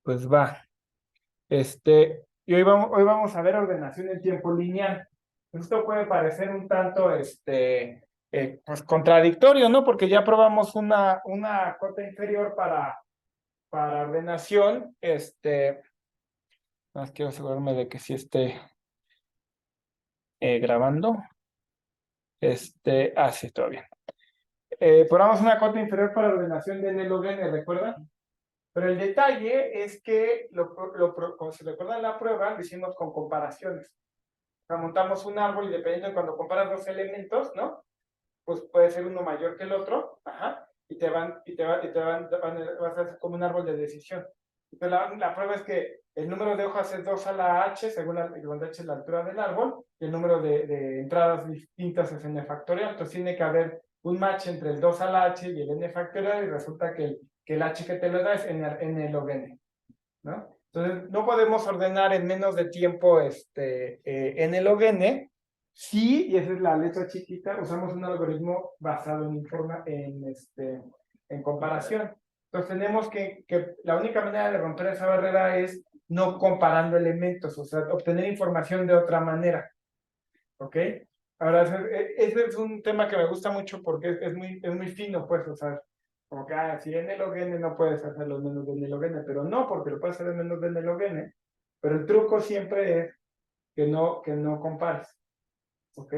Pues va. Y hoy vamos a ver ordenación en tiempo lineal. Esto puede parecer un tanto, pues contradictorio, ¿no? Porque ya probamos una cota inferior para ordenación. Más quiero asegurarme de que sí esté grabando. Sí, todo bien. Probamos una cota inferior para ordenación de n log n, ¿recuerdan? Pero el detalle es que, como se recuerda en la prueba, lo hicimos con comparaciones. O sea, montamos un árbol y dependiendo de cuando comparas dos elementos, ¿no? Pues puede ser uno mayor que el otro, ajá, vas a hacer como un árbol de decisión. Entonces, la prueba es que el número de hojas es 2 a la h, según donde h es la altura del árbol, y el número de entradas distintas es n factorial. Entonces, tiene que haber un match entre el 2 a la h y el n factorial, y resulta que el h que te lo da es n log n, ¿no? Entonces, no podemos ordenar en menos de tiempo n log n. Sí, y esa es la letra chiquita, usamos un algoritmo basado en comparación. Entonces tenemos que la única manera de romper esa barrera es no comparando elementos, o sea, obtener información de otra manera. ¿Ok? Ahora, ese es un tema que me gusta mucho porque es muy fino, pues, o sea, como que, si n log n no puedes hacerlo en menos de n log n, pero no, porque lo puedes hacer en menos de n log n, pero el truco siempre es que no compares. ¿Ok?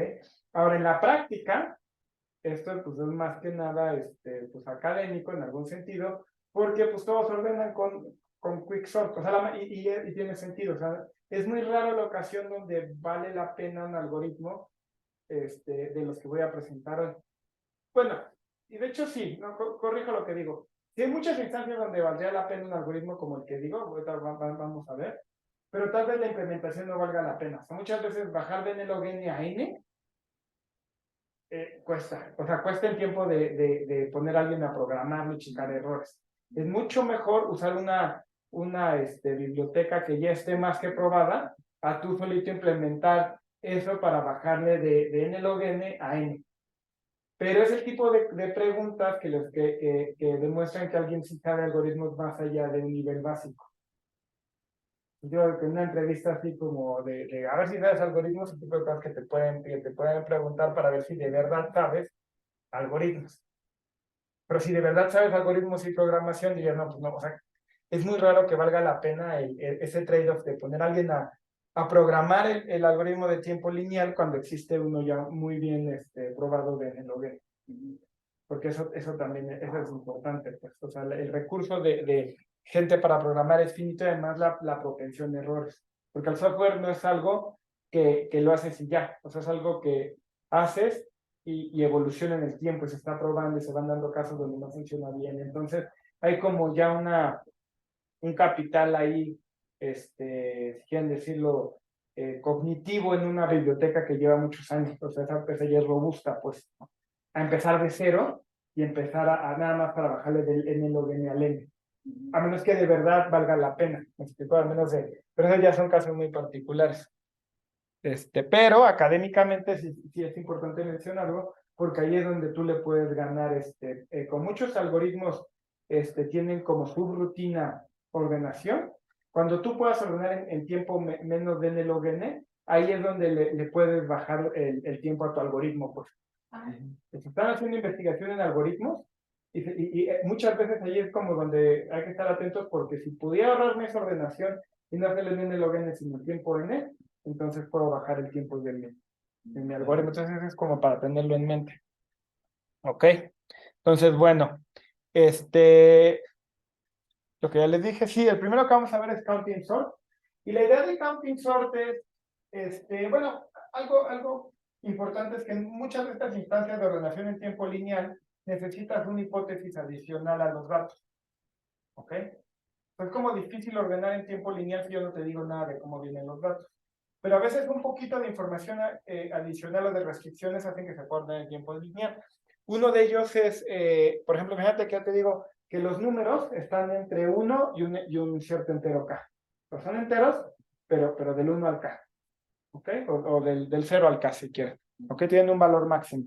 Ahora, en la práctica, esto pues es más que nada pues académico en algún sentido, porque pues todos ordenan con Quicksort, o sea, y tiene sentido, o sea, es muy raro la ocasión donde vale la pena un algoritmo de los que voy a presentar hoy. Bueno, y de hecho sí, no, corrijo lo que digo. Sí hay muchas instancias donde valdría la pena un algoritmo como el que digo, ahorita vamos a ver, pero tal vez la implementación no valga la pena. O sea, muchas veces bajar de n log n a n cuesta, o sea, cuesta el tiempo de poner a alguien a programarlo y checar errores. Es mucho mejor usar una biblioteca que ya esté más que probada, a tú solito implementar eso para bajarle de n log n a n. Pero es el tipo de preguntas que demuestran que alguien sí sabe algoritmos más allá de un nivel básico. Yo en una entrevista así como de a ver si sabes algoritmos, el tipo de cosas que te pueden preguntar para ver si de verdad sabes algoritmos. Pero si de verdad sabes algoritmos y programación, diría, no, pues no, o sea, es muy raro que valga la pena ese trade-off de poner a alguien a programar el algoritmo de tiempo lineal cuando existe uno ya muy bien probado de log n. Porque eso también eso es importante, pues, o sea, el recurso de gente para programar es finito y además la propensión de errores, porque el software no es algo que lo haces y ya, o sea, es algo que haces y evoluciona en el tiempo y se está probando y se van dando casos donde no funciona bien, entonces hay como ya un capital ahí, si quieren decirlo, cognitivo en una biblioteca que lleva muchos años, o sea, esa ya es robusta, pues, ¿no? A empezar de cero y empezar a nada más para bajarle del n log n al n. A menos que de verdad valga la pena, ¿me explico? Al menos pero esos ya son casos muy particulares. Pero académicamente sí es importante mencionarlo, porque ahí es donde tú le puedes ganar, con muchos algoritmos, tienen como subrutina ordenación. Cuando tú puedas ordenar en tiempo menos de n log n, ahí es donde le puedes bajar el tiempo a tu algoritmo, pues. Se están haciendo investigación en algoritmos y muchas veces ahí es como donde hay que estar atentos porque si pudiera ahorrarme esa ordenación y no hacerle n log n sino el tiempo n, entonces puedo bajar el tiempo de mi algoritmo. Entonces eso es como para tenerlo en mente. ¿Ok? Entonces, bueno, lo que ya les dije, sí, el primero que vamos a ver es counting sort. Y la idea de counting sort es, bueno, algo importante es que en muchas de estas instancias de ordenación en tiempo lineal necesitas una hipótesis adicional a los datos. ¿Ok? Es como difícil ordenar en tiempo lineal si yo no te digo nada de cómo vienen los datos. Pero a veces un poquito de información adicional o de restricciones hacen que se pueda ordenar en tiempo lineal. Uno de ellos es, por ejemplo, fíjate que yo te digo que los números están entre 1 y un cierto entero k. Pues son enteros, pero del 1 al k. ¿Ok? O del 0 al k si quieres. ¿Ok? Tienen un valor máximo.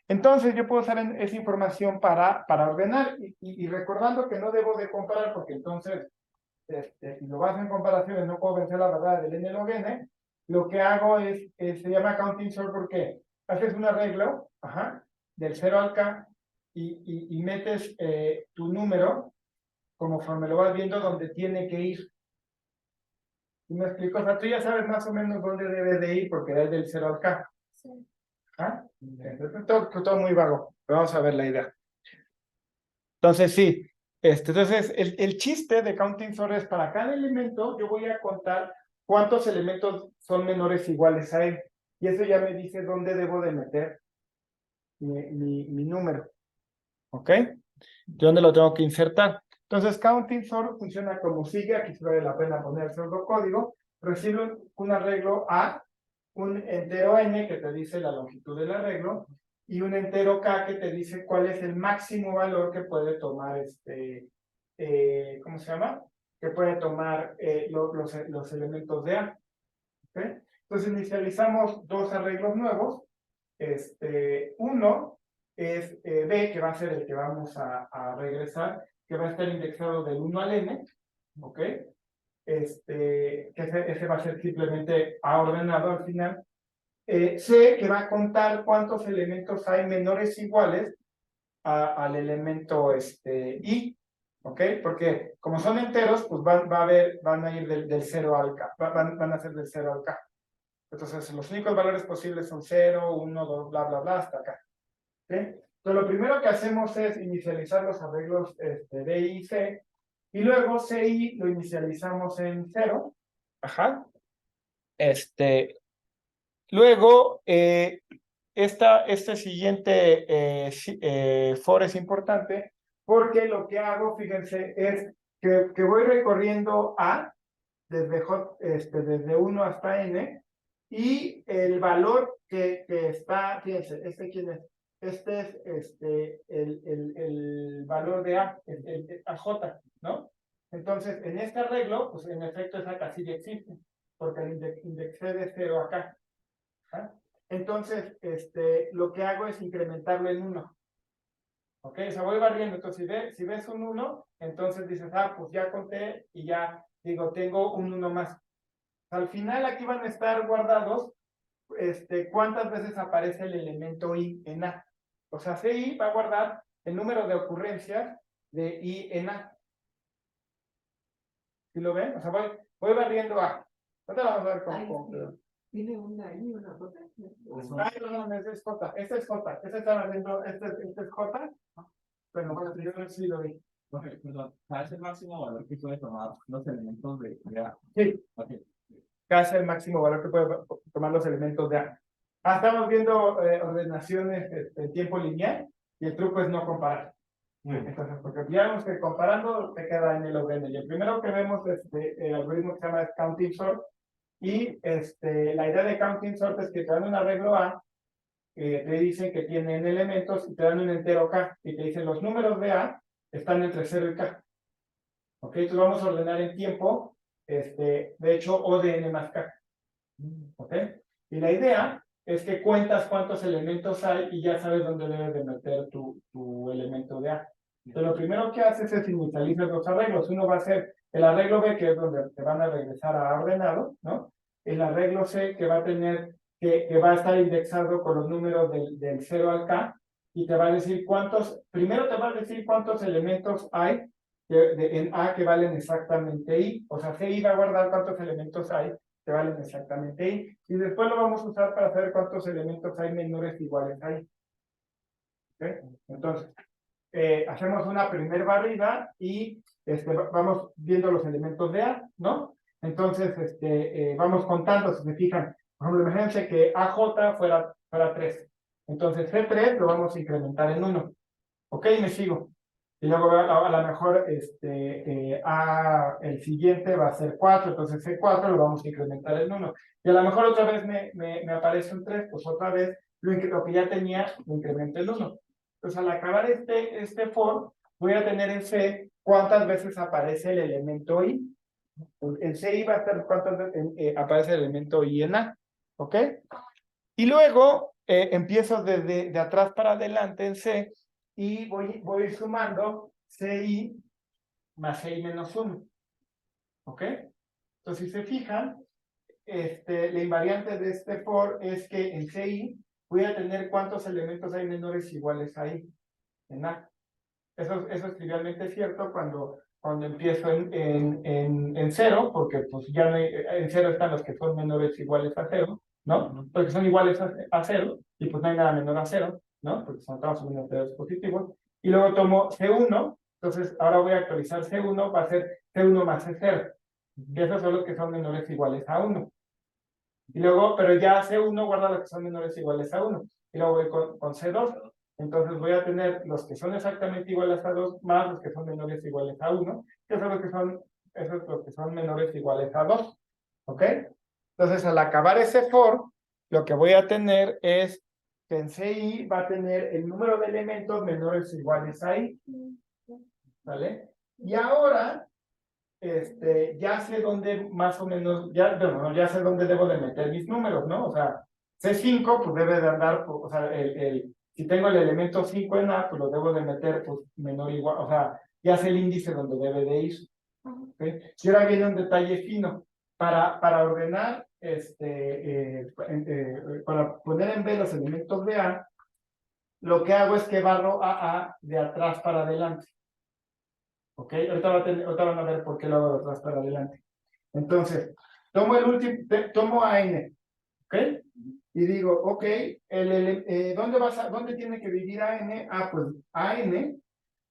Entonces yo puedo usar esa información para ordenar y recordando que no debo de comparar porque entonces y lo baso en comparaciones, no puedo vencer la verdad del n log n, lo que hago se llama counting sort porque haces un arreglo, del 0 al k, y metes tu número conforme lo vas viendo donde tiene que ir. ¿Y me explico? O sea, tú ya sabes más o menos dónde debe de ir porque es del 0 al k. Sí. Entonces, todo muy vago, pero vamos a ver la idea. Entonces, sí, entonces el chiste de counting sort es para cada elemento yo voy a contar cuántos elementos son menores o iguales a él. Y eso ya me dice dónde debo de meter mi número. ¿Ok? ¿Dónde lo tengo que insertar? Entonces, counting sort funciona como sigue. Aquí se vale la pena poner el código. Recibe un arreglo A, un entero N que te dice la longitud del arreglo, y un entero K que te dice cuál es el máximo valor que puede tomar ¿cómo se llama? Que puede tomar los elementos de A. ¿Okay? Entonces inicializamos dos arreglos nuevos. Uno es B, que va a ser el que vamos a regresar, que va a estar indexado del 1 al N, ¿ok? Que ese va a ser simplemente A ordenado al final. C, que va a contar cuántos elementos hay menores o iguales al elemento I, ¿ok? Porque como son enteros, pues van a ir del 0 al K, van a ser del 0 al K. Entonces, los únicos valores posibles son 0, 1, 2, bla, bla, bla, hasta acá. ¿Sí? Entonces, lo primero que hacemos es inicializar los arreglos D, I y C, y luego C, I lo inicializamos en 0. Luego, este siguiente for es importante porque lo que hago, fíjense, es que voy recorriendo A desde 1 hasta N, y el valor que está, fíjense, ¿quién es? Este es el valor de A, el AJ, ¿no? Entonces, en este arreglo, pues en efecto esa casilla existe, porque el indexé de 0 acá. ¿Ah? Entonces, lo que hago es incrementarlo en 1. ¿Ok? O sea, voy barriendo. Entonces, si ves un 1, entonces dices, pues ya conté y ya digo, tengo un 1 más. Al final aquí van a estar guardados cuántas veces aparece el elemento I en A. O sea, CI va a guardar el número de ocurrencias de I en A. ¿Sí lo ven? O sea, voy barriendo A. Ahorita vamos a ver cómo. ¿Tiene una I, una J? No, ese es J. Este es J. Este está barriendo, este es J. Bueno, yo sí lo vi. Perdón, ¿cuál es el máximo valor que puede tomar los elementos de A? Sí. Okay. ¿Cuál es el máximo valor que puede tomar los elementos de A? Estamos viendo ordenaciones en tiempo lineal y el truco es no comparar. Entonces, porque ya vemos que comparando te queda en el orden. Y el primero que vemos es el algoritmo que se llama counting sort. Y la idea de counting sort es que te dan un arreglo A, te dicen que tienen elementos y te dan un entero K, y te dicen los números de A están entre 0 y K. ¿Ok? Entonces vamos a ordenar en tiempo, de hecho, O de N más K. ¿Ok? Y la idea es que cuentas cuántos elementos hay y ya sabes dónde debes de meter tu elemento de A. Entonces lo primero que haces es inicializar los arreglos. Uno va a ser el arreglo B, que es donde te van a regresar a A ordenado, ¿no? El arreglo C, que va a tener, que va a estar indexado con los números del 0 al K, y te va a decir primero te va a decir cuántos elementos hay en A que valen exactamente I. O sea, CI va a guardar cuántos elementos hay que valen exactamente I. Y después lo vamos a usar para saber cuántos elementos hay menores o iguales a I. ¿Okay? Entonces, hacemos una primer barrida y vamos viendo los elementos de A, ¿no? Entonces, vamos contando, si se fijan. Por ejemplo, imagínense que AJ fuera 3. Entonces, C3 lo vamos a incrementar en 1. ¿Ok? Me sigo. Y luego a lo mejor el siguiente va a ser 4, entonces C4 lo vamos a incrementar en 1. Y a lo mejor otra vez me aparece un 3, pues otra vez lo que ya tenía lo incremento en 1. Entonces al acabar este for, voy a tener en C cuántas veces aparece el elemento I. En CI va a estar cuántas veces aparece el elemento I en A. ¿Ok? Y luego empiezo de atrás para adelante en C y voy sumando CI más CI menos 1. ¿Ok? Entonces, si se fijan, la invariante de este for es que en CI voy a tener cuántos elementos hay menores iguales ahí, en A. Eso es trivialmente cierto cuando empiezo en cero, porque pues ya no en cero están los que son menores iguales a cero, ¿no? Porque son iguales a cero, y pues no hay nada menor a cero, ¿no? Porque son todos menos de dos positivos. Y luego tomo C1, entonces ahora voy a actualizar C1, va a ser C1 más C0. Y esos son los que son menores iguales a 1. Y luego, pero ya C1 guarda los que son menores iguales a 1. Y luego voy con C2. Entonces voy a tener los que son exactamente iguales a 2 más los que son menores iguales a 1, que son los que son, esos los que son menores iguales a 2. ¿Ok? Entonces al acabar ese for, lo que voy a tener es que en CI va a tener el número de elementos menores o iguales a I. ¿Vale? Y ahora ya sé dónde más o menos, ya sé dónde debo de meter mis números, ¿no? O sea, C5, pues debe de andar, o sea, si tengo el elemento 5 en A, pues lo debo de meter, pues, menor o igual, o sea, ya sé el índice donde debe de ir. ¿Okay? Y ahora viene un detalle fino. Para ordenar, para poner en B los elementos de A, lo que hago es que barro a de atrás para adelante. ¿Ok? Ahorita van a ver por qué lo hago de atrás para adelante. Entonces, tomo el último, tomo a n, ¿ok? Y digo, ok, ¿dónde tiene que vivir a n? Ah, pues a n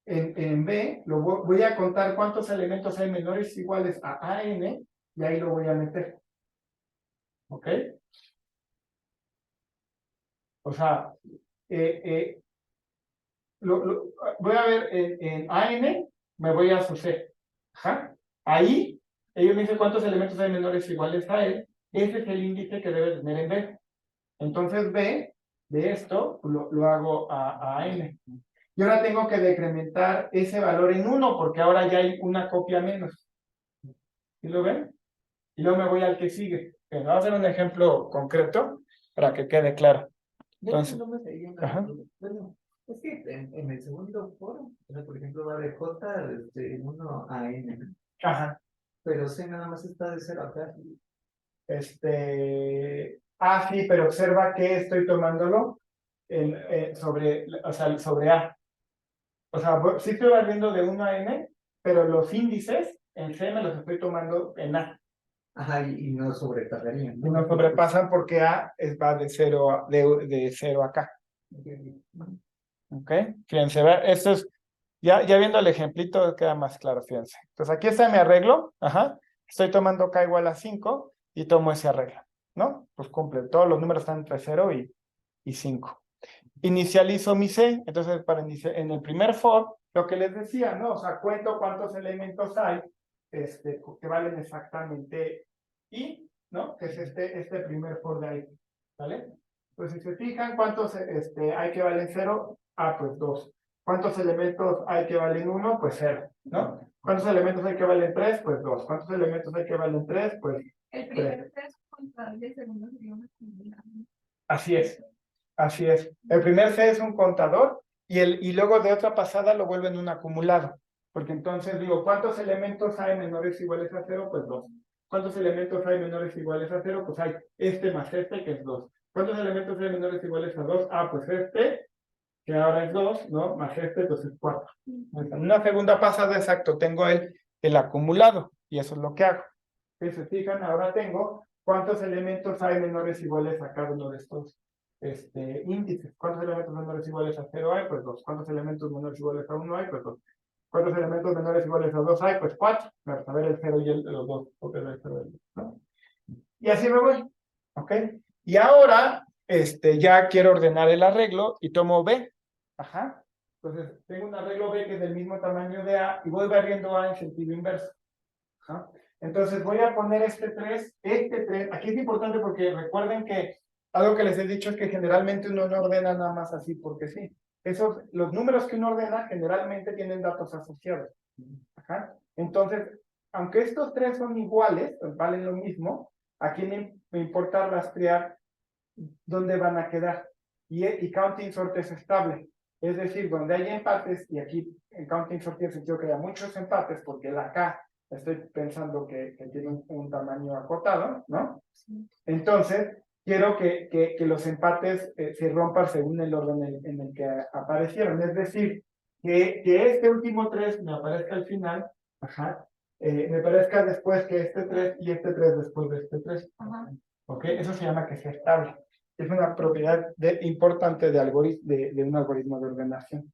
en B, voy a contar cuántos elementos hay menores o iguales a n, y ahí lo voy a meter. ¿Ok? O sea, eh, eh, voy a ver en AN, me voy a su C. Ajá. Ahí, ellos me dicen cuántos elementos hay menores o iguales a él. Ese es el índice que debe tener en B. Entonces B de esto lo hago a N. Y ahora tengo que decrementar ese valor en 1 porque ahora ya hay una copia menos. ¿Sí lo ven? Y luego me voy al que sigue. Vamos a hacer un ejemplo concreto para que quede claro. Entonces, no me seguía bueno, es que en el segundo foro, o sea, por ejemplo, va de J de 1 a N, ¿no? Ajá. Pero C nada más está de 0 acá. Sí, pero observa que estoy tomándolo o sea, sobre A. O sea, sí estoy barriendo de 1 a N, pero los índices en C me los estoy tomando en A. Ajá, y no sobrepasarían, Y no sobrepasan porque A va de 0 de 0 acá. ¿Ok? Fíjense, esto es, ya viendo el ejemplito queda más claro, fíjense. Entonces aquí está mi arreglo, ajá. Estoy tomando K igual a 5 y tomo ese arreglo, ¿no? Pues cumple, todos los números están entre 0 y 5. Inicializo mi C, entonces para iniciar, en el primer for, lo que les decía, ¿no? O sea, cuento cuántos elementos hay, que valen exactamente I, ¿no? Que es este primer for de ahí, ¿vale? Pues si se fijan, ¿cuántos hay que valen 0? Ah, pues 2. ¿Cuántos elementos hay que valen 1? Pues 0, ¿no? ¿Cuántos elementos hay que valen 3? Pues 2. ¿Cuántos elementos hay que valen 3? Pues el primero es contra el segundo sería una combinación. así es. Así es. El primer C es un contador y luego de otra pasada lo vuelven un acumulado. Porque entonces digo, ¿cuántos elementos hay menores o iguales a 0? Pues 2. ¿Cuántos elementos hay menores o iguales a 0? Pues hay este más este, que es 2. ¿Cuántos elementos hay menores o iguales a 2? Ah, pues este, que ahora es 2, ¿no? Más este, pues es 4. En una segunda pasada, exacto, tengo el acumulado. Y eso es lo que hago. Si se fijan, ahora tengo cuántos elementos hay menores o iguales a cada uno de estos índices. ¿Cuántos elementos menores iguales a 0 hay? Pues 2. ¿Cuántos elementos menores iguales a 1 hay? Pues 2. ¿Cuántos elementos menores iguales a 2 hay? Pues 4. Para saber el 0 y los 2. ¿No? Y así me voy. ¿Ok? Y ahora, ya quiero ordenar el arreglo y tomo B. Ajá. Entonces, tengo un arreglo B que es del mismo tamaño de A y voy barriendo A en sentido inverso. Ajá. Entonces voy a poner este 3. Aquí es importante porque recuerden que algo que les he dicho es que generalmente uno no ordena nada más así porque sí. Los números que uno ordena generalmente tienen datos asociados. Ajá. Entonces, aunque estos 3 son iguales, pues valen lo mismo, aquí me importa rastrear dónde van a quedar. Y counting sort es estable. Es decir, donde hay empates, y aquí en counting sort tiene sentido que haya muchos empates porque la K Estoy pensando que tiene un tamaño acotado, ¿no? Sí. Entonces, quiero que los empates se rompan según el orden en el que aparecieron. Es decir, que este último 3 me aparezca al final, ajá, me parezca después que este 3 y este 3 después de este 3. Ajá. ¿Ok? Eso se llama que sea estable. Es una propiedad importante de un algoritmo de ordenación.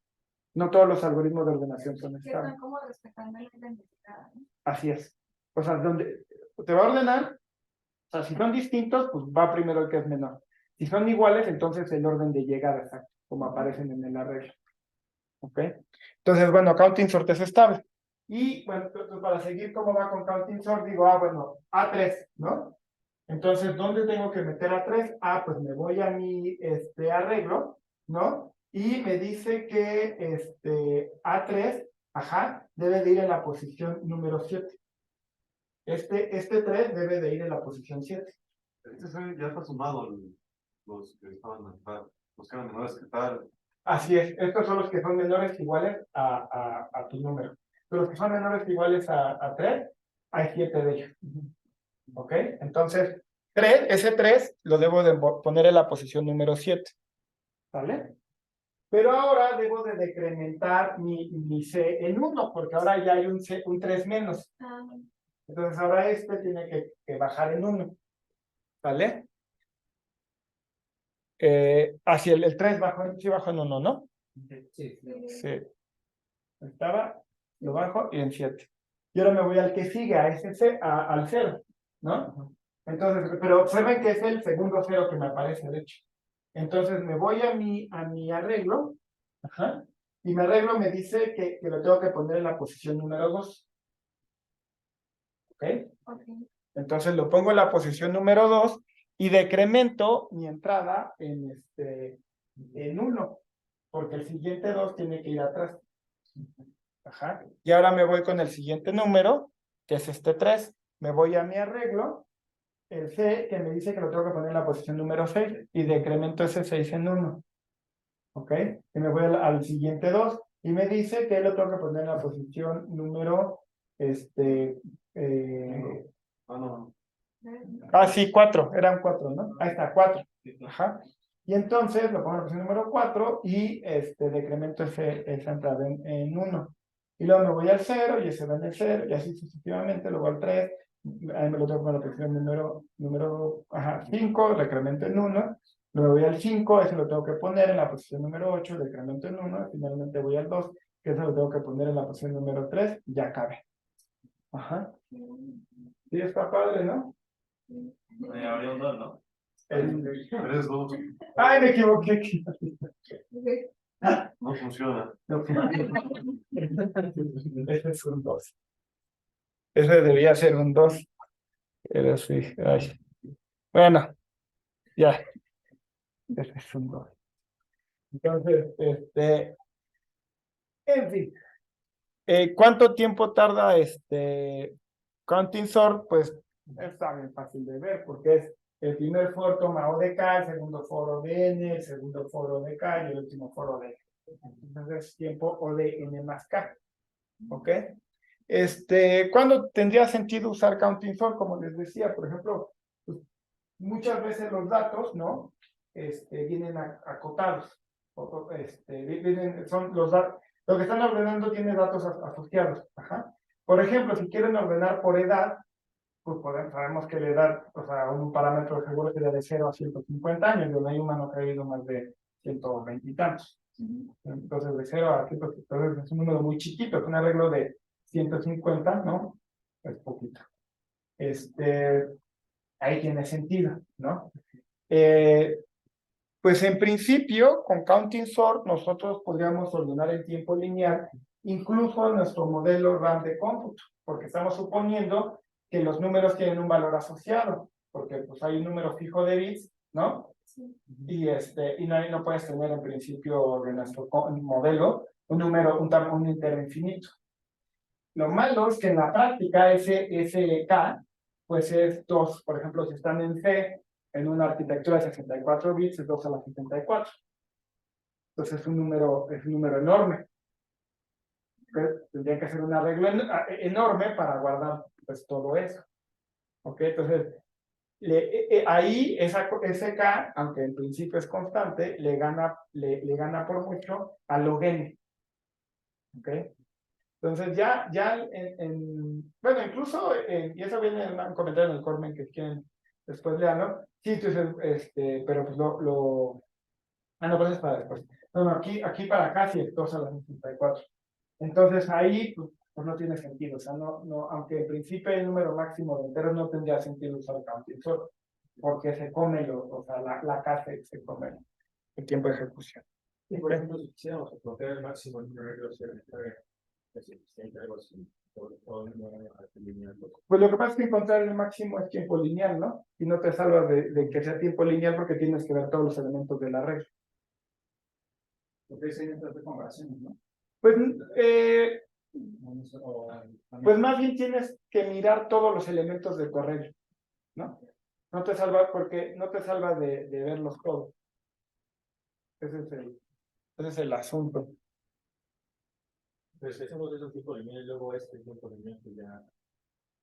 No todos los algoritmos de ordenación son Que estables. están como respetando la identidad, ¿no? Así es. O sea, donde te va a ordenar, o sea, si son distintos, pues va primero el que es menor. Si son iguales, entonces el orden de llegada, exacto, como aparecen en el arreglo. ¿Ok? Entonces, bueno, counting sort es estable. Y bueno, entonces, para seguir cómo va con counting sort, digo, bueno, A3, ¿no? Entonces, ¿dónde tengo que meter A3? Pues me voy a mi arreglo, ¿no? Y me dice que A3, ajá, debe de ir en la posición número 7. Este 3 debe de ir en la posición 7. Ya está sumado los que estaban los que eran menores que tal. Así es, estos son los que son menores iguales a tu número. Pero los que son menores iguales a 3, hay 7 de ellos. ¿Ok? Entonces, ese 3 lo debo de poner en la posición número 7. ¿Vale? Pero ahora debo de decrementar mi C en 1, porque ahora ya hay un 3 menos. Ah, Entonces ahora este tiene que bajar en 1. ¿Vale? Así el 3 sí bajó en 1, ¿no? Sí, sí. Sí. Estaba, lo bajo y en 7. Y ahora me voy al que sigue, a ese al 0, ¿no? Entonces, pero observen que es el segundo 0 que me aparece, de hecho. Entonces me voy a mi arreglo, ajá, y mi arreglo me dice que lo tengo que poner en la posición número 2. ¿Ok? Ok. Entonces lo pongo en la posición número 2 y decremento mi entrada en 1, porque el siguiente 2 tiene que ir atrás. Ajá. Y ahora me voy con el siguiente número, que es este 3. Me voy a mi arreglo, el C, que me dice que lo tengo que poner en la posición número 6, y decremento ese 6 en 1. ¿Ok? Y me voy al siguiente 2, y me dice que lo tengo que poner en la posición número, No. sí, 4, eran 4, ¿no? Ahí está, 4. Ajá. Y entonces lo pongo en la posición número 4 y decremento esa entrada en 1. Y luego me voy al 0 y ese va en el 0 y así sucesivamente, luego al 3, ahí me lo tengo en la posición número 5, decremento en 1. Luego voy al 5, ese lo tengo que poner en la posición número 8, decremento en 1. Finalmente voy al 2, que ese lo tengo que poner en la posición número 3, ya cabe. Ajá. Sí, está padre, ¿no? Habría un 2, ¿no? El- 3, 2. Ay, me equivoqué. No funciona. No. Ese es un 2. Ese debía ser un 2. Pero sí. Ay. Bueno, ya. Ese es un 2. Entonces, en fin. ¿Cuánto tiempo tarda counting sort? Pues está bien fácil de ver, porque es el primer for toma O de K, el segundo for O de N, el segundo for O de K y el último for O de N. Entonces es tiempo O de N más K. ¿Ok? ¿Cuándo tendría sentido usar counting sort? Como les decía, por ejemplo, pues, muchas veces los datos, ¿no? Vienen acotados. Son los datos. Lo que están ordenando tiene datos asociados. Ajá. Por ejemplo, si quieren ordenar por edad, pues sabemos que la edad, o sea, un parámetro seguro sería de 0 a 150 años, donde hay humano que ha vivido más de 120 y tantos. Entonces, de 0 a 150, entonces es un número muy chiquito, es un arreglo de 150, ¿no? Es poquito. Ahí tiene sentido, ¿no? Pues en principio, con counting sort, nosotros podríamos ordenar el tiempo lineal, incluso nuestro modelo RAM de cómputo, porque estamos suponiendo que los números tienen un valor asociado, porque pues hay un número fijo de bits, ¿no? Sí. Y no puedes tener en principio de nuestro modelo un número, un entero infinito. Lo malo es que en la práctica ese K, pues es 2, por ejemplo, si están en C, en una arquitectura de 64 bits, es 2 a la 64. Entonces es un número enorme. Tendría que hacer un arreglo enorme para guardar pues todo eso. ¿Ok? Entonces, ahí ese K, aunque en principio es constante, le gana por mucho a log n. ¿Ok? Entonces ya bueno, incluso, y eso viene en un comentario en el Cormen que quieren después leerlo. Sí, entonces, pero pues no, pues es para después. No, aquí para acá sí es 2 a la 64. Entonces ahí pues no tiene sentido. O sea, aunque en principio el número máximo de enteros no tendría sentido usar counting sort, porque se come o sea, la K se come el tiempo de ejecución. Y por ejemplo, si quisiéramos encontrar el máximo número de negociaciones, algo así, pues lo que pasa es que encontrar el máximo es tiempo lineal, ¿no? Y no te salvas de que sea tiempo lineal porque tienes que ver todos los elementos de la regla. porque hay entre comparaciones, ¿no? Pues, pues más bien tienes que mirar todos los elementos de tu arreglo, ¿no? No te salva porque no te salva de verlos todos. Ese es el asunto. Pues hacemos eso tipo lineal y luego este tiempo lineal que ya.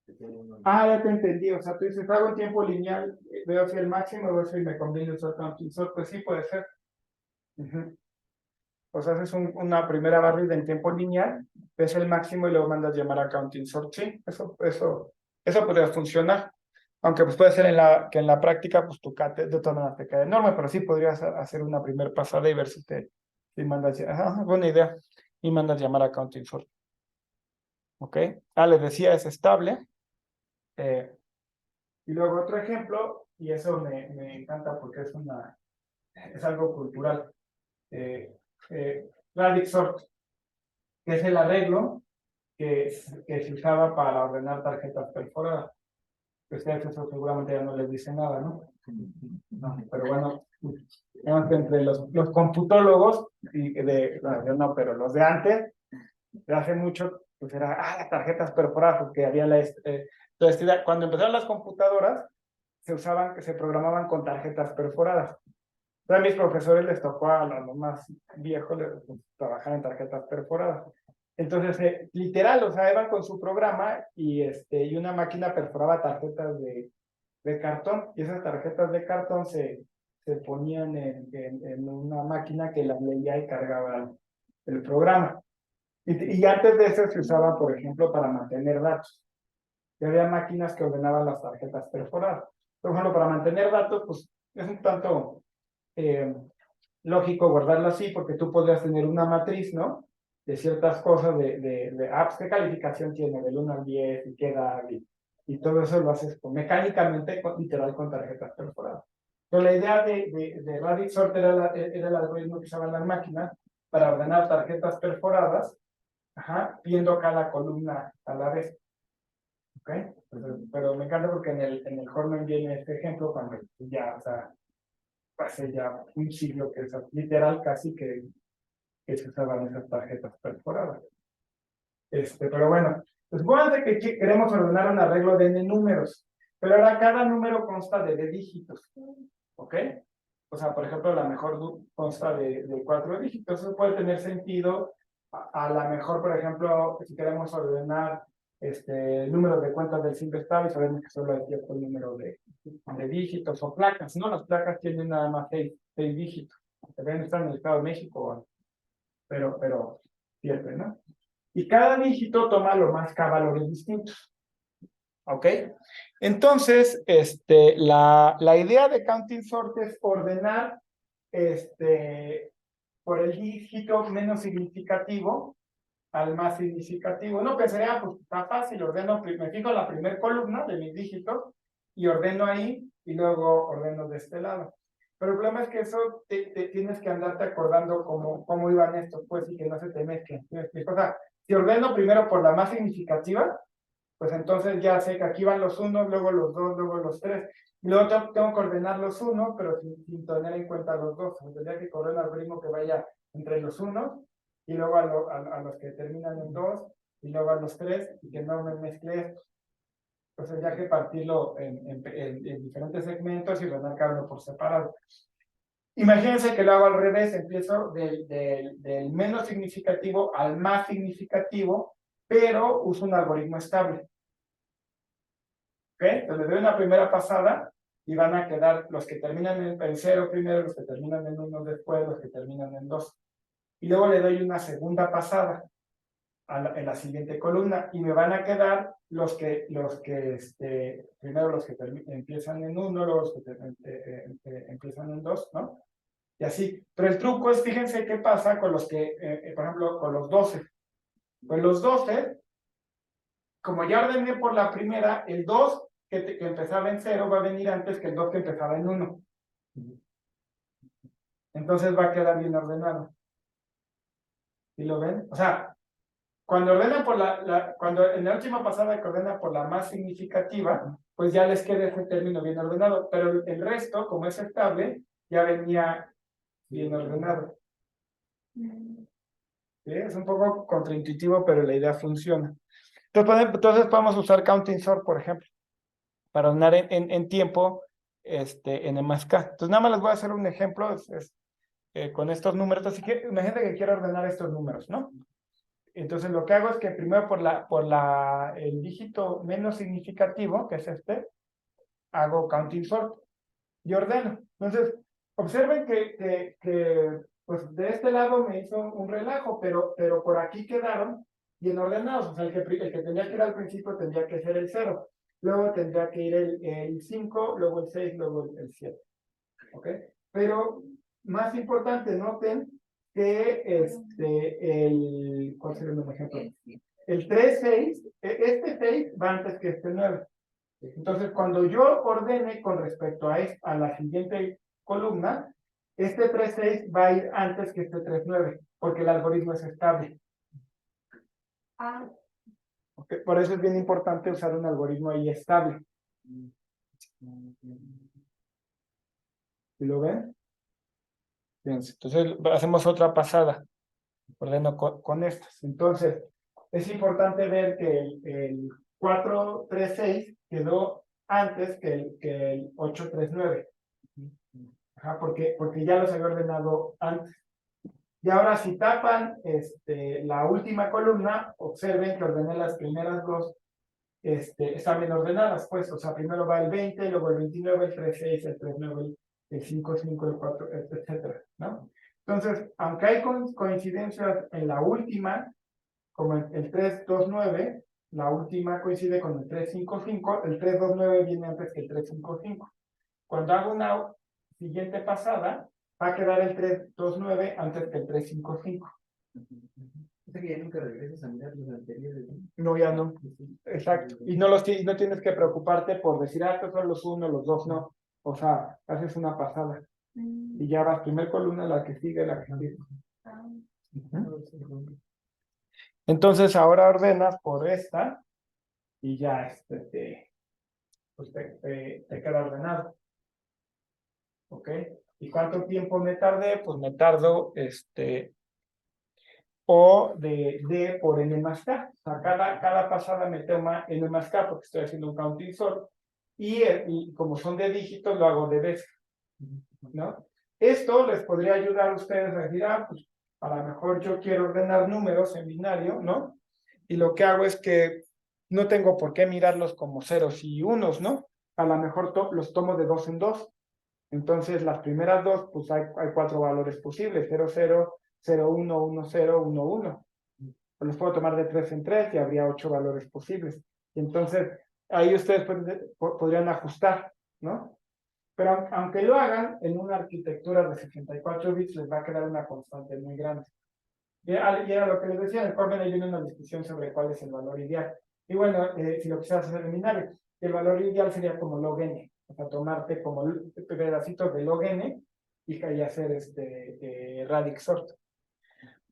Ya te entendí. O sea, tú dices, hago en tiempo lineal, veo si el máximo, veo si me conviene usar counting sort. Pues sí, puede ser. O sea, haces una primera barrida en tiempo lineal, ves el máximo y luego mandas llamar a counting sort. Sí, eso podría funcionar. Aunque pues puede ser que en la práctica, pues tu K de todas maneras te queda enorme, pero sí podrías hacer una primera pasada y ver si mandas, buena idea, y mandas llamar a counting sort. ¿Ok? Les decía, es estable. Y luego otro ejemplo, y eso me encanta porque es algo cultural. Radix sort, que es el arreglo que se usaba para ordenar tarjetas perforadas. Ustedes eso seguramente ya no les dice nada, ¿no? No, pero bueno, digamos que entre los computólogos, yo no, pero los de antes, de hace mucho, pues era, las tarjetas perforadas, porque había entonces, cuando empezaron las computadoras, se programaban con tarjetas perforadas. A mis profesores les tocó a los más viejos trabajar en tarjetas perforadas. Entonces, literal, o sea, iban con su programa y una máquina perforaba tarjetas de cartón, y esas tarjetas de cartón se ponían en una máquina que las leía y cargaba el programa. Y antes de eso se usaba, por ejemplo, para mantener datos. Y había máquinas que ordenaban las tarjetas perforadas. Por ejemplo, para mantener datos, pues es un tanto lógico guardarlo así, porque tú podrías tener una matriz, ¿no? De ciertas cosas, de apps, qué calificación tiene, del 1 al 10, y qué edad, y todo eso lo haces mecánicamente, literal, con tarjetas perforadas. Pero la idea de Radix Sort era el algoritmo que usaban las máquinas para ordenar tarjetas perforadas, viendo cada columna a la vez. ¿Ok? Pero me encanta porque en el Horner viene este ejemplo cuando ya, o sea, hace ya un siglo que es literal casi que se usaban esas tarjetas perforadas. Pero bueno, pues supóngase que queremos ordenar un arreglo de n números, pero ahora cada número consta de dígitos, ¿ok? O sea, por ejemplo, la mejor consta de 4 dígitos. Eso puede tener sentido a la mejor, por ejemplo, si queremos ordenar número de cuentas del simple estado y sabemos que solo hay cierto número de dígitos o placas, ¿no? Las placas tienen nada más 6 dígitos. Deben estar en el Estado de México, pero siempre, ¿no? Y cada dígito toma lo más K valores distintos. ¿Ok? Entonces, la idea de counting sort es ordenar por el dígito menos significativo al más significativo. No pensaría, pues está fácil, me fijo en la primera columna de mis dígitos y ordeno ahí y luego ordeno de este lado. Pero el problema es que eso te tienes que andarte acordando cómo iban estos, pues, y que no se te mezclen. O sea, si ordeno primero por la más significativa, pues entonces ya sé que aquí van los unos, luego los dos, luego los tres. Y luego tengo que ordenar los unos, pero sin tener en cuenta los dos. Tendría que correr el algoritmo que vaya entre los unos y luego a los que terminan en dos y luego a los tres y que no me mezcle esto. Entonces ya que partirlo en diferentes segmentos y ordenar cada uno por separado. Imagínense que lo hago al revés, empiezo del menos significativo al más significativo, pero uso un algoritmo estable. ¿Ok? Entonces le doy una primera pasada y van a quedar los que terminan en 0 primero, los que terminan en 1 después, los que terminan en 2. Y luego le doy una segunda pasada en la siguiente columna y me van a quedar primero los que empiezan en 1, luego los que empiezan en 2, ¿no? Y así. Pero el truco es, fíjense qué pasa con los que, por ejemplo, con los 12. Pues los 12, como ya ordené por la primera, el 2 que empezaba en 0 va a venir antes que el 2 que empezaba en 1. Entonces va a quedar bien ordenado. ¿Sí lo ven? O sea, cuando ordenan por cuando en la última pasada que ordena por la más significativa, pues ya les queda ese término bien ordenado. Pero el resto, como es estable, ya venía bien ordenado. ¿Sí? Es un poco contraintuitivo, pero la idea funciona. Entonces podemos usar counting sort, por ejemplo, para ordenar en tiempo en MSK. Entonces nada más les voy a hacer un ejemplo con estos números. Así que imagínate que quiero ordenar estos números, ¿no? Entonces lo que hago es que primero por el dígito menos significativo, que es hago counting sort y ordeno. Entonces, observen que pues de este lado me hizo un relajo, pero por aquí quedaron bien ordenados. O sea, el que tendría que ir al principio tendría que ser el 0. Luego tendría que ir el 5, luego el 6, luego el 7. ¿Ok? Pero más importante, noten que ¿cuál sería un ejemplo? El 3, 6, este 6 va antes que este 9. Entonces, cuando yo ordene con respecto a la siguiente columna, este 3.6 va a ir antes que este 3.9, porque el algoritmo es estable. Okay, por eso es bien importante usar un algoritmo ahí estable. ¿Sí lo ven? Bien, entonces hacemos otra pasada. Ordeno con estas. Entonces, es importante ver que el 4.3.6 quedó antes que el 8.3.9. Ajá, porque ya los había ordenado antes. Y ahora si tapan la última columna, observen que ordené las primeras dos, están bien ordenadas, pues, o sea, primero va el 20, luego el 29, el 36, el 39, el 55, el 4, etcétera, ¿no? Entonces, aunque hay coincidencias en la última, como el 329, la última coincide con el 355, el 329 viene antes que el 355. Cuando hago una siguiente pasada, va a quedar el 329 antes que el 355. O sea que ya nunca regresas a mirar los anteriores, ¿no? No, ya no. Exacto. Y no tienes que preocuparte por decir, estos son los 1, los 2, no. O sea, haces una pasada. Y ya vas, primer columna, la que sigue, la que sigue. Entonces ahora ordenas por esta y ya pues te queda ordenado. ¿Ok? ¿Y cuánto tiempo me tardé? Pues me tardo O de D por N más K. O sea, cada pasada me toma N más K porque estoy haciendo un counting sort. Y como son de dígitos, lo hago de veces, ¿no? Esto les podría ayudar a ustedes a decir, pues a lo mejor yo quiero ordenar números en binario, ¿no? Y lo que hago es que no tengo por qué mirarlos como ceros y unos, ¿no? A lo mejor los tomo de 2 en 2. Entonces, las primeras dos, pues hay 4 valores posibles, 0, 0, 0, 1, 1, 0, 1, 1. Los puedo tomar de 3 en 3 y habría 8 valores posibles. Y entonces, ahí ustedes podrían ajustar, ¿no? Pero aunque lo hagan, en una arquitectura de 64 bits les va a quedar una constante muy grande. Y era lo que les decía, en el Cormen viene una discusión sobre cuál es el valor ideal. Y bueno, si lo quisieras hacer en binario, el valor ideal sería como log n. O sea, tomarte como pedacitos de log n y hacer radix sort.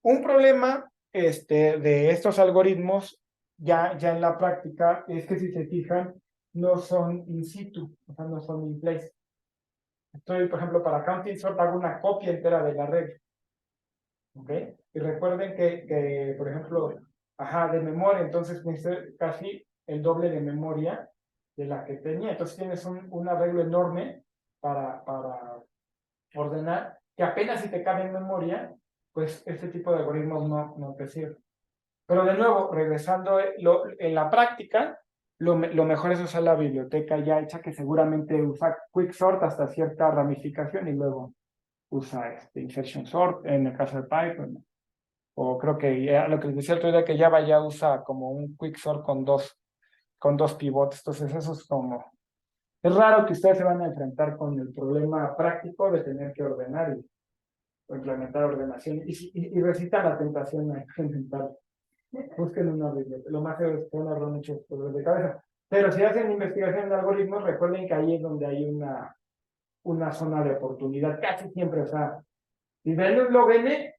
Un problema de estos algoritmos ya en la práctica es que si se fijan no son in situ, o sea, no son in place. Estoy, por ejemplo, para counting sort hago una copia entera de la regla. ¿Ok? Y recuerden que por ejemplo, de memoria, entonces necesito casi el doble de memoria de la que tenía. Entonces tienes un arreglo enorme para ordenar, que apenas si te cabe en memoria, pues este tipo de algoritmos no te sirven. Pero de nuevo, regresando en la práctica, lo mejor es usar la biblioteca ya hecha, que seguramente usa Quicksort hasta cierta ramificación y luego usa insertion sort en el caso de Python. O creo que ya, lo que les decía el otro día, que Java ya usa como un Quicksort con dos pivotes. Entonces eso es como... Es raro que ustedes se van a enfrentar con el problema práctico de tener que ordenar o implementar ordenación. Y resistan la tentación a implementar. Busquen una biblioteca. Lo más seguro es que van a ahorrar muchos dolores de cabeza. Pero si hacen investigación de algoritmos, recuerden que ahí es donde hay una zona de oportunidad. Casi siempre, o sea, si ven un log n,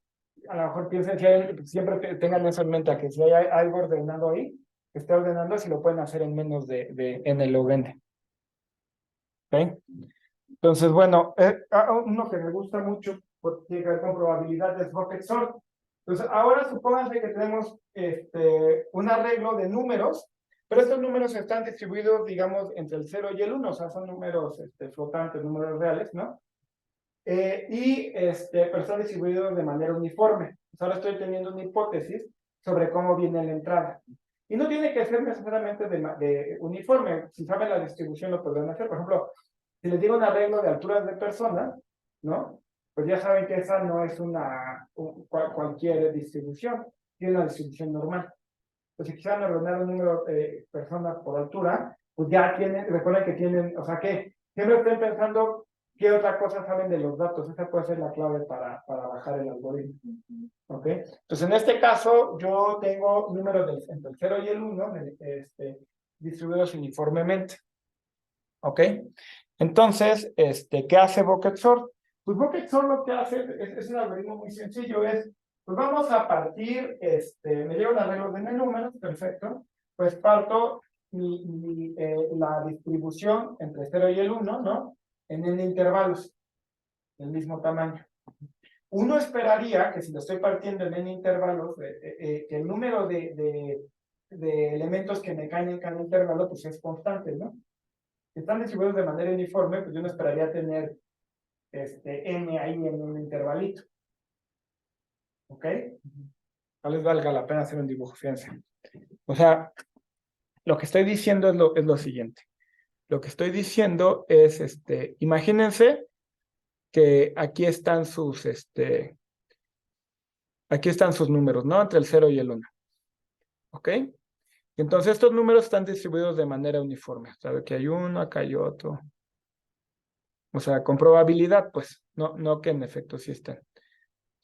a lo mejor piensen que siempre tengan eso en mente, que si hay algo ordenado ahí, que esté ordenando, si lo pueden hacer en menos de n log n. ¿Ok? Entonces, bueno, uno que me gusta mucho, porque tiene que ver con probabilidad, es bucket sort. Entonces, ahora supónganse que tenemos un arreglo de números, pero estos números están distribuidos, digamos, entre el 0 y el 1, o sea, son números flotantes, números reales, ¿no? Pero están distribuidos de manera uniforme. Pues ahora estoy teniendo una hipótesis sobre cómo viene la entrada. Y no tiene que ser necesariamente de uniforme. Si saben la distribución lo podrán hacer. Por ejemplo, si les digo un arreglo de alturas de personas, ¿no? Pues ya saben que esa no es cualquier distribución, tiene una distribución normal. Pues si quisieran ordenar un número de personas por altura, pues ya recuerden que tienen, o sea que siempre estén pensando qué otra cosa saben de los datos. Esa puede ser la clave para bajar el algoritmo. ¿Ok? Entonces en este caso yo tengo números entre el 0 y el 1 distribuidos uniformemente. ¿Ok? Entonces, ¿qué hace bucket sort? Pues bucket sort lo que hace es un algoritmo muy sencillo, pues vamos a partir, me llevo un arreglo de n números, perfecto, pues parto la distribución entre 0 y el 1, ¿no? En n intervalos, del mismo tamaño. Uno esperaría que si lo estoy partiendo en n intervalos, que el número de elementos que me caen en cada intervalo, pues es constante, ¿no? Si están distribuidos de manera uniforme, pues yo no esperaría tener n ahí en un intervalito. ¿Ok? Tal vez valga la pena hacer un dibujo, fíjense. O sea, lo que estoy diciendo es lo siguiente. Lo que estoy diciendo es, imagínense que aquí están sus números, ¿no? Entre el 0 y el 1. ¿Ok? Entonces estos números están distribuidos de manera uniforme. ¿Sabe que hay uno, acá hay otro? O sea, con probabilidad, pues, no que en efecto sí estén.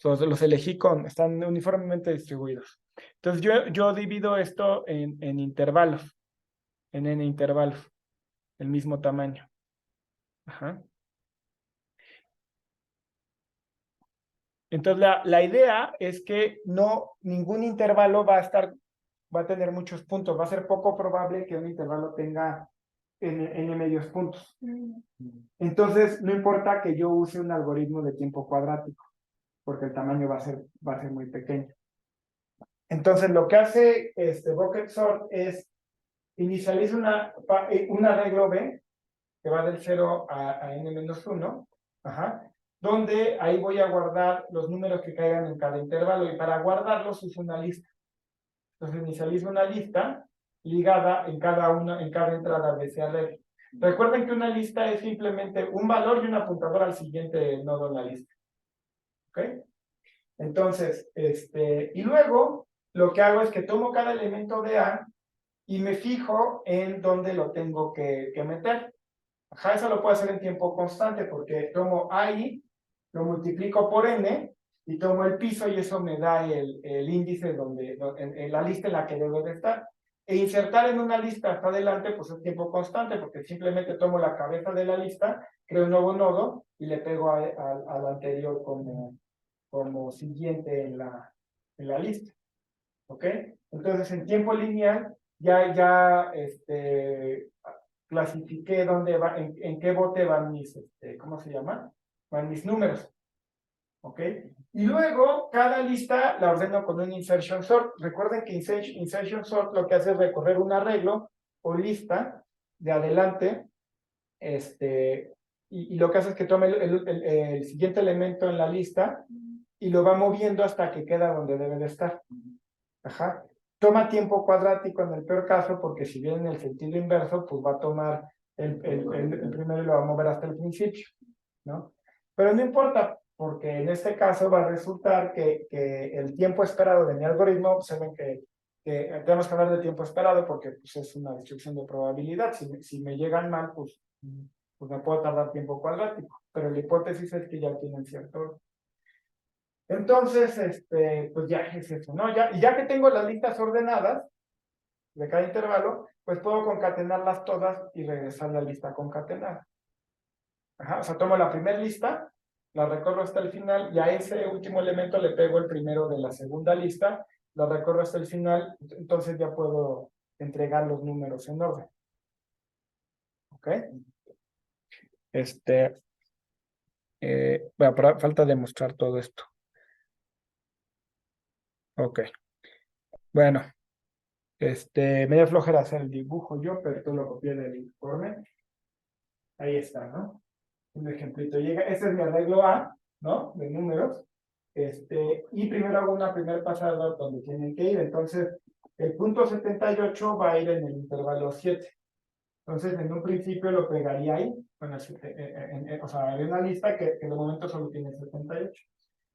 Los elegí están uniformemente distribuidos. Entonces yo divido esto en intervalos, en n intervalos, el mismo tamaño. Ajá. Entonces la idea es que ningún intervalo va a tener muchos puntos. Va a ser poco probable que un intervalo tenga n medios puntos. Entonces no importa que yo use un algoritmo de tiempo cuadrático, porque el tamaño va a ser muy pequeño. Entonces lo que hace bucket sort es inicializa un arreglo B que va del 0 a n-1, donde ahí voy a guardar los números que caigan en cada intervalo, y para guardarlos uso una lista. Entonces inicializo una lista ligada en cada entrada de ese arreglo. Recuerden que una lista es simplemente un valor y un apuntador al siguiente nodo en la lista. ¿Ok? Entonces, y luego lo que hago es que tomo cada elemento de A y me fijo en dónde lo tengo que meter. Ajá, eso lo puedo hacer en tiempo constante, porque tomo AI, lo multiplico por n y tomo el piso, y eso me da el índice en la lista en la que debo de estar. E insertar en una lista hasta adelante, pues es tiempo constante, porque simplemente tomo la cabeza de la lista, creo un nuevo nodo y le pego al anterior como siguiente en la lista. ¿Ok? Entonces, en tiempo lineal, ya clasifiqué dónde va, en qué bote van mis, ¿cómo se llama? Van mis números. ¿Ok? Y luego, cada lista la ordeno con un insertion sort. Recuerden que insertion sort lo que hace es recorrer un arreglo o lista de adelante, y lo que hace es que tome el siguiente elemento en la lista y lo va moviendo hasta que queda donde debe de estar. Ajá. Toma tiempo cuadrático en el peor caso, porque si viene en el sentido inverso, pues va a tomar el primero y lo va a mover hasta el principio, ¿no? Pero no importa, porque en este caso va a resultar que el tiempo esperado de mi algoritmo, observen que tenemos que hablar de tiempo esperado porque pues, es una distribución de probabilidad. Si me llegan mal, pues me puedo tardar tiempo cuadrático, pero la hipótesis es que ya tienen cierto. Entonces, pues ya es eso, ¿no? Ya que tengo las listas ordenadas de cada intervalo, pues puedo concatenarlas todas y regresar la lista concatenada. Ajá, o sea, tomo la primera lista, la recorro hasta el final y a ese último elemento le pego el primero de la segunda lista, la recorro hasta el final, entonces ya puedo entregar los números en orden. ¿Ok? Bueno, falta demostrar todo esto. Ok. Bueno, me dio flojera hacer el dibujo yo, pero tú lo copié del informe. Ahí está, ¿no? Un ejemplito. Este es mi arreglo A, ¿no? De números. Y primero hago una primera pasada donde tienen que ir. Entonces, el punto 78 va a ir en el intervalo 7. Entonces, en un principio lo pegaría ahí. Bueno, o sea, hay una lista que de momento solo tiene 78.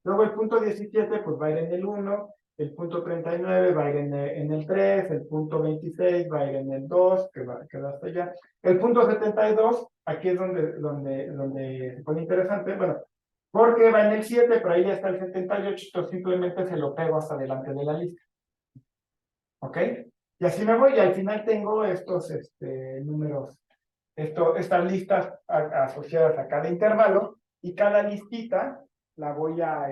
Luego el punto 17 pues va a ir en el 1, el punto 39 va a ir en el 3, el punto 26 va a ir en el 2, que va hasta allá. El punto 72, aquí es donde se pone interesante, bueno, porque va en el 7, pero ahí ya está el 78, entonces simplemente se lo pego hasta delante de la lista. ¿Ok? Y así me voy, y al final tengo estos números, estas listas asociadas a cada intervalo, y cada listita la voy a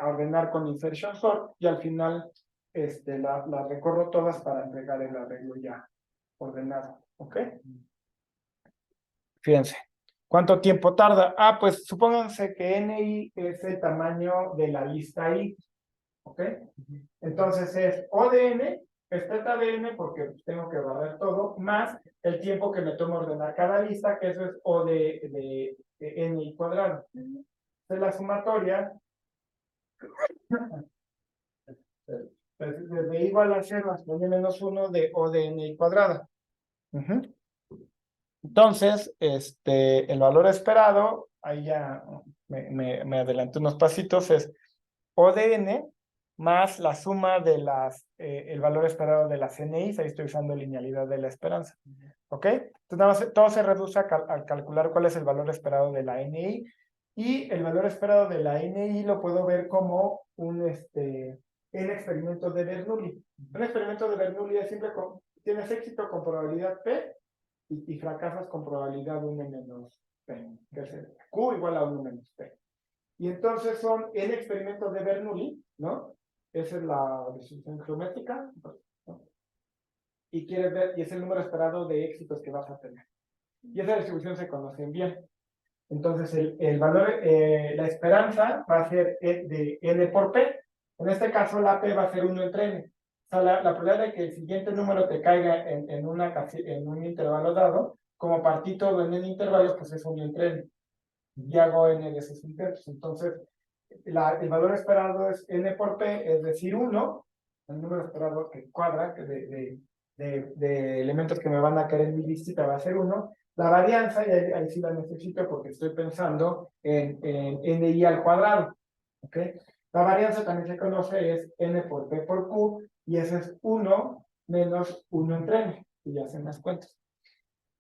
ordenar con insertion sort, y al final la recorro todas para entregar el arreglo ya ordenado. ¿Ok? Fíjense. ¿Cuánto tiempo tarda? Pues supónganse que NI es el tamaño de la lista I. ¿Ok? Entonces es O de N, es teta de N, porque tengo que barrer todo, más el tiempo que me toma ordenar cada lista, que eso es O de N y cuadrado. De la sumatoria, desde igual a 0 hasta n menos 1 de O de N y cuadrado. Entonces, el valor esperado, ahí ya me adelanté unos pasitos, es O de N más la suma de el valor esperado de las NIs, ahí estoy usando linealidad de la esperanza. ¿Ok? Entonces, nada más, todo se reduce al calcular cuál es el valor esperado de la NI, y el valor esperado de la NI lo puedo ver como el experimento de Bernoulli. Un experimento de Bernoulli es siempre tienes éxito con probabilidad P y fracasas con probabilidad 1 menos P, que es Q igual a 1 menos P. Y entonces son el experimento de Bernoulli, ¿no? Esa es la distribución geométrica, ¿no? Y quieres ver, y es el número esperado de éxitos que vas a tener. Y esa distribución se conoce bien. Entonces, el valor, la esperanza va a ser de N por P. En este caso, la P va a ser 1 entre N. O sea, la probabilidad de que el siguiente número te caiga en un intervalo dado, como partí todo en N intervalos, pues es 1 entre N. Y hago N de esos intentos. Entonces, el valor esperado es N por P, es decir, 1, el número esperado que cuadra, que de elementos que me van a caer en mi listita va a ser 1. La varianza, y ahí sí la necesito porque estoy pensando en NI al cuadrado. ¿Ok? La varianza también se conoce, es N por P por Q, y ese es 1 menos 1 entre N, y ya hacen las cuentas.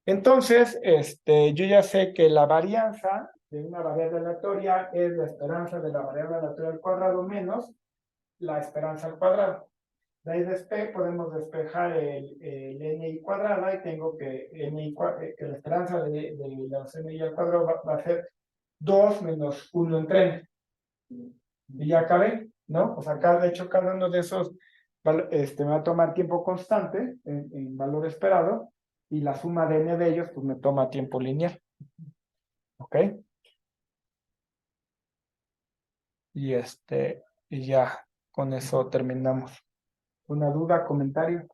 Entonces, yo ya sé que la varianza de una variable aleatoria es la esperanza de la variable aleatoria al cuadrado menos la esperanza al cuadrado. De ahí podemos despejar el NI cuadrada, y tengo que, que la esperanza de los NI al cuadrado va a ser 2 menos 1 entre N. Y ya acabé, ¿no? O sea, de hecho, cada uno de esos me va a tomar tiempo constante en valor esperado, y la suma de N de ellos pues me toma tiempo lineal. ¿Ok? Y y ya con eso terminamos. ¿Una duda, comentario?